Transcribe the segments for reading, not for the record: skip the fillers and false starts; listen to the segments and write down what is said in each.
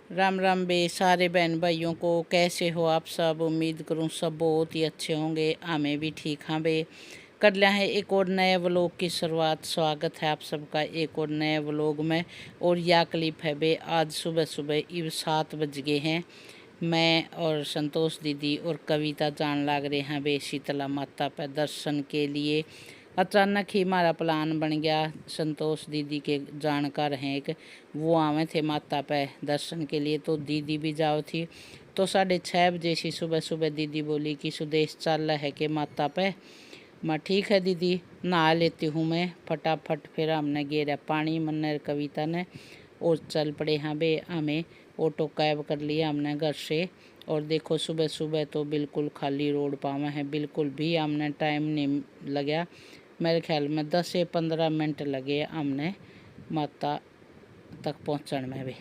राम राम बे सारे बहन भाइयों को। कैसे हो आप सब? उम्मीद करूँ सब बहुत ही अच्छे होंगे। हमें भी ठीक हाँ बे। कर लिया है एक और नए व्लॉग की शुरुआत। स्वागत है आप सबका एक और नए व्लॉग में। और यह क्लिप है बे आज सुबह सुबह इब 7 बज गए हैं। मैं और संतोष दीदी और कविता जान लाग रहे हैं बे शीतला माता पर दर्शन के लिए। अचानक ही हमारा प्लान बन गया। संतोष दीदी के जानकार हैं एक, वो आवे थे माता पे दर्शन के लिए, तो दीदी भी जाओ थी। तो 6:30 बजे सी सुबह सुबह दीदी बोली कि सुदेश चल रहा है कि माता पे। मैं ठीक है दीदी, नहा लेती हूँ मैं फटाफट। फिर हमने गेरा पानी मन्नर कविता ने और चल पड़े हाँ बे। हमें ऑटो कैब कर लिया हमने घर से। और देखो सुबह सुबह तो बिल्कुल खाली रोड पावा है, बिल्कुल भी हमने टाइम नहीं लगा। मेरे ख्याल में 10 से 15 मिनट लगे हमने माता तक पहुंचने में भी।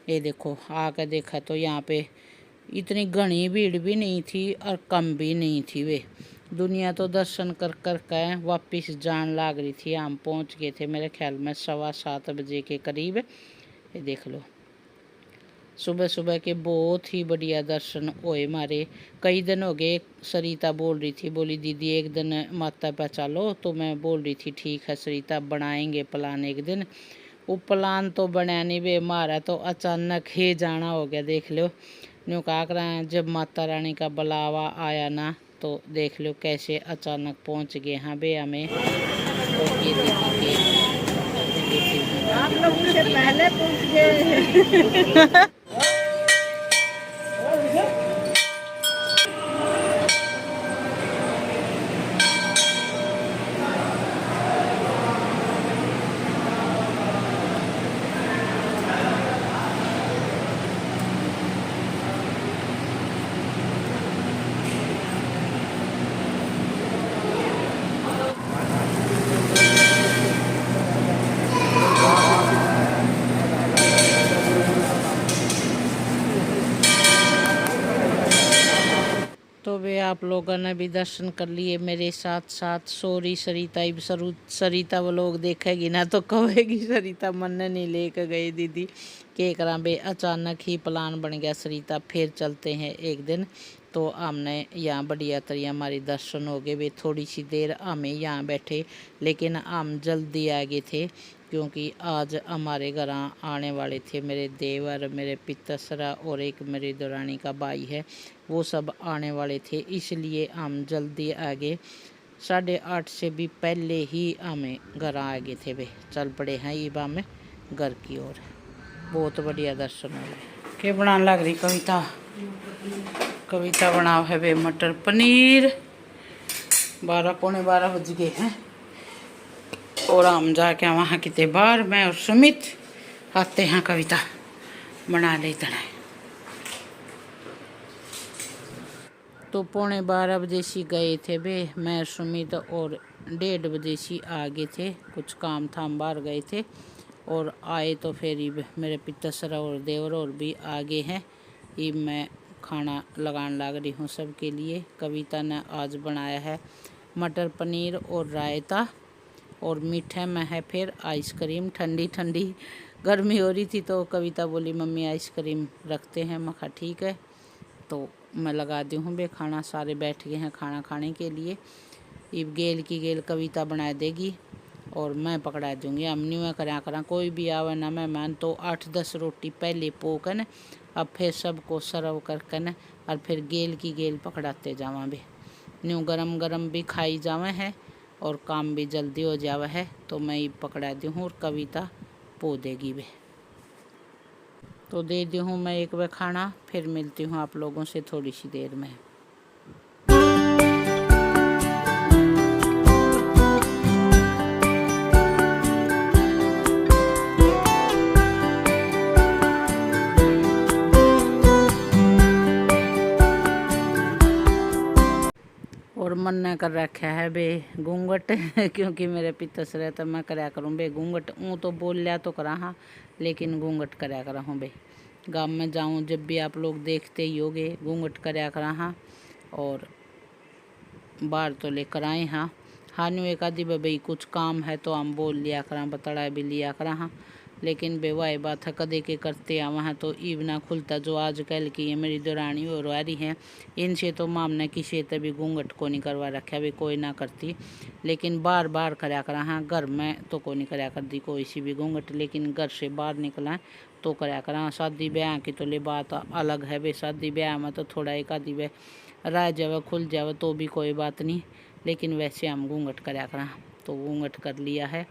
ये देखो आके देखा तो यहाँ पे इतनी घनी भीड़ भी नहीं थी और कम भी नहीं थी वे। दुनिया तो दर्शन कर कर के वापिस जान लाग रही थी। हम पहुंच गए थे मेरे ख्याल में 7:15 बजे के करीब। ये देख लो सुबह सुबह के बहुत ही बढ़िया दर्शन हुए हमारे। कई दिन हो गए। सरिता बोल रही थी, बोली दीदी एक दिन माता पे चलो। तो मैं बोल रही थी ठीक है सरिता, बनाएंगे प्लान एक दिन। वो प्लान तो बना नहीं बे, हमारा तो अचानक ही जाना हो गया। देख लो न्यू कहा करा, जब माता रानी का बुलावा आया ना तो देख लो कैसे अचानक पहुंच गए हाँ बे हमें। और ये दीदी के आप लोग मुझसे पहले पहुंच गए। तो वे आप लोगों ने भी दर्शन कर लिए मेरे साथ साथ। सॉरी सरिता, सरिता वो लोग देखेगी ना तो कहेगी सरिता मन नहीं लेकर गई दीदी के करा बे। अचानक ही प्लान बन गया सरिता, फिर चलते हैं एक दिन। तो हमने यहाँ बढ़िया तरिया हमारी दर्शन हो गए वे। थोड़ी सी देर हमें यहाँ बैठे, लेकिन हम जल्दी आ गए थे क्योंकि आज हमारे घर आने वाले थे मेरे देवर, मेरे पितसरा और एक मेरी दुरानी का भाई है, वो सब आने वाले थे, इसलिए हम जल्दी आ गए। 8:30 से भी पहले ही हमें घर आ गए थे वे। चल पड़े हैं ईबा में घर की ओर। बहुत बढ़िया दर्शन हो गए। क्या बनाने लग रही कविता? कविता बनाओ है वे मटर पनीर। 12 पौने 12 बज गए हैं और हम जाके वहाँ कितने बार मैं और सुमित आते हैं कविता बना लेते हैं। तो 12 पौने 12 बजे सी गए थे बे मैं सुमित, और 1:30 बजे सी आ गए थे। कुछ काम था हम बाहर गए थे और आए तो फिर मेरे पितासरा और देवर और भी आ गए हैं। ये मैं खाना लगाने लग रही हूँ सबके लिए। कविता ने आज बनाया है मटर पनीर और रायता, और मीठे में है फिर आइसक्रीम। ठंडी ठंडी गर्मी हो रही थी तो कविता बोली मम्मी आइसक्रीम रखते हैं। मैं कहा ठीक है। तो मैं लगा दी हूँ बे खाना, सारे बैठ गए हैं खाना खाने के लिए। इब गेल की गेल कविता बना देगी और मैं पकड़ा दूँगी। हम न्यू करा करा कोई भी आवे ना मेहमान तो 8-10 रोटी पहले पोकन, अब फिर सबको सर्व करके न और फिर गेल की गेल पकड़ाते जावा बे। न्यू गरम गरम भी खाई जावे है और काम भी जल्दी हो जावा है। तो मैं ये पकड़ा दी हूँ और कविता पो देगी बे। तो दे दी हूँ मैं एक बार खाना, फिर मिलती हूँ आप लोगों से थोड़ी सी देर में। और मन ने कर रखा है बे घूंघट क्योंकि मेरे पितसरे तो मैं कराया करूँ बे घूंघट। ऊँ तो बोल लिया तो करा हाँ, लेकिन घूंघट कराया करा हूँ बे। गाँव में जाऊँ जब भी आप लोग देखते ही होगे घूंघट कराया करा हाँ, और बाहर तो लेकर आए हाँ। हाँ न्यू एक आधी भाई कुछ काम है तो हम बोल लिया करा, बतड़ा भी लिया करा हाँ। लेकिन बेवाए बात है कदे के करते आ वहाँ तो ईब ना खुलता। जो आजकल की है मेरी दुरानी और वारी हैं, इनसे तो माम ने किसी तभी घूंघट को नहीं करवा रखा, भी कोई ना करती, लेकिन बार बार कराया करा। हाँ, घर में तो को नहीं कराया करती कोई सी भी घूंघट, लेकिन घर से बाहर निकला तो कराया करा। शादी ब्याह की तो ले बात अलग है बे, शादी ब्याह में तो थोड़ा एक आधी वे रह जावे खुल जावे तो भी कोई बात नहीं, लेकिन वैसे हम घूंघट कराया करा। तो घूंघट कर लिया है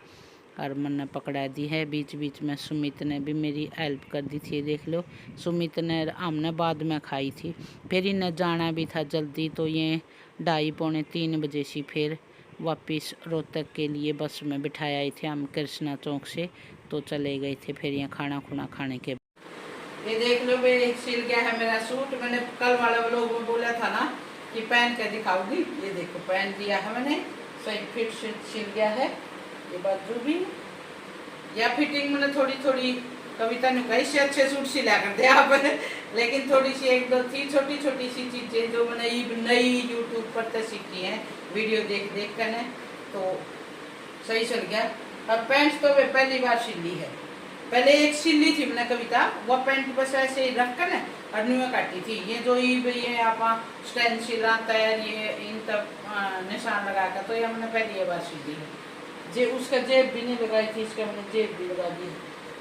और मन ने पकड़ा दी है। बीच बीच में सुमित ने भी मेरी हेल्प कर दी थी, देख लो। सुमित ने हमने बाद में खाई थी, फिर इन्हें जाना भी था जल्दी, तो ये 2:30-3 बजे से फिर वापस रोहतक के लिए बस में बिठाए आए थे हम कृष्णा चौक से, तो चले गए थे फिर यहाँ खाना खुना खाने के। ये देख लो भाई, सिल गया है मेरा सूट। मैंने कल वाले लोग में बोला था ना कि पहन के दिखाऊंगी, ये देखो पहन दिया है मैंने, सही फिट सिल गया है। ये बाजू भी या फिटिंग मैंने थोड़ी थोड़ी कविता ने कही से अच्छे सूट सिला कर दे आप लेकिन थोड़ी सी एक दो थी छोटी छोटी सी चीज़ें जो मैंने नई यूट्यूब पर तो सीखी हैं, वीडियो देख देख कर ने, तो सही चल गया। और पैंट तो वे पहली बार सिली है, पहले एक सिली थी मैंने कविता, वो पैंट बस ऐसे ही रख कर और न्यू काटी थी। ये जो ये आप स्टैंड सिला तैयार ये इन तब निशान लगा कर, तो ये मैंने पहली बार सिली है। जे उसका जेब भी नहीं लगाई थी, इसका मैंने जेब भी लगा दी।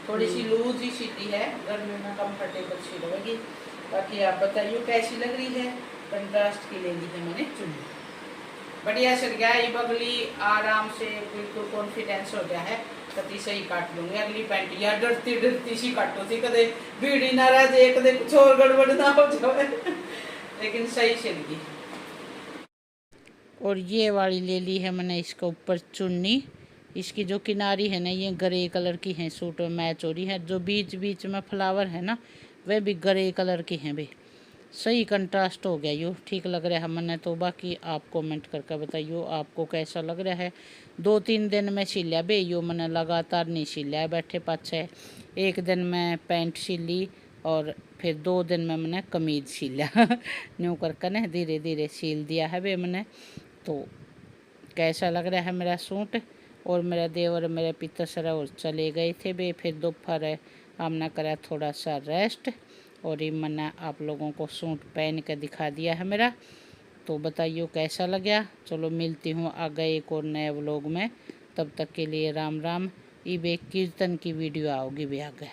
थोड़ी सी लूज ही सीटी है, गर्मी में कंफर्टेबल सी लगेगी। बाकी आप बताइए कैसी लग रही है। कंट्रास्ट की ले ली है मैंने चुन्नी, बढ़िया सर गया। ये बगली आराम से बिल्कुल कॉन्फिडेंस हो गया है, कति सही काट लूंगी। अगली पैंट या डरती डरती सी काटो थी, कदे भीड़ी ना रह जाए, कदे कुछ और गड़बड़ ना हो जाए लेकिन सही चल गई। और ये वाली ले ली है मैंने, इसका ऊपर चुन्नी, इसकी जो किनारी है ना ये ग्रे कलर की है, सूट में मैच हो रही है। जो बीच बीच में फ्लावर है ना वह भी ग्रे कलर की हैं भाई, सही कंट्रास्ट हो गया। यो ठीक लग रहा है मैंने तो। बाकी आप कमेंट करके बताइए आपको कैसा लग रहा है। 2-3 दिन में सिलिया बे, यो मैंने लगातार नहीं सिलिया है, बैठे पाछे। एक दिन में पैंट सिली और फिर 2 दिन में मैंने कमीज सिलिया न्यू करके ना धीरे धीरे सिल दिया है बे मैंने। तो कैसा लग रहा है मेरा सूट। और मेरा देवर मेरे पिता और चले गए थे बे, फिर दोपहर हमने करा थोड़ा सा रेस्ट, और ये मैंने आप लोगों को सूट पहन कर दिखा दिया है मेरा। तो बताइए कैसा लगा। चलो मिलती हूँ आगे एक और नए व्लॉग में, तब तक के लिए राम राम। ये कीर्तन की वीडियो आओगी भी आगे।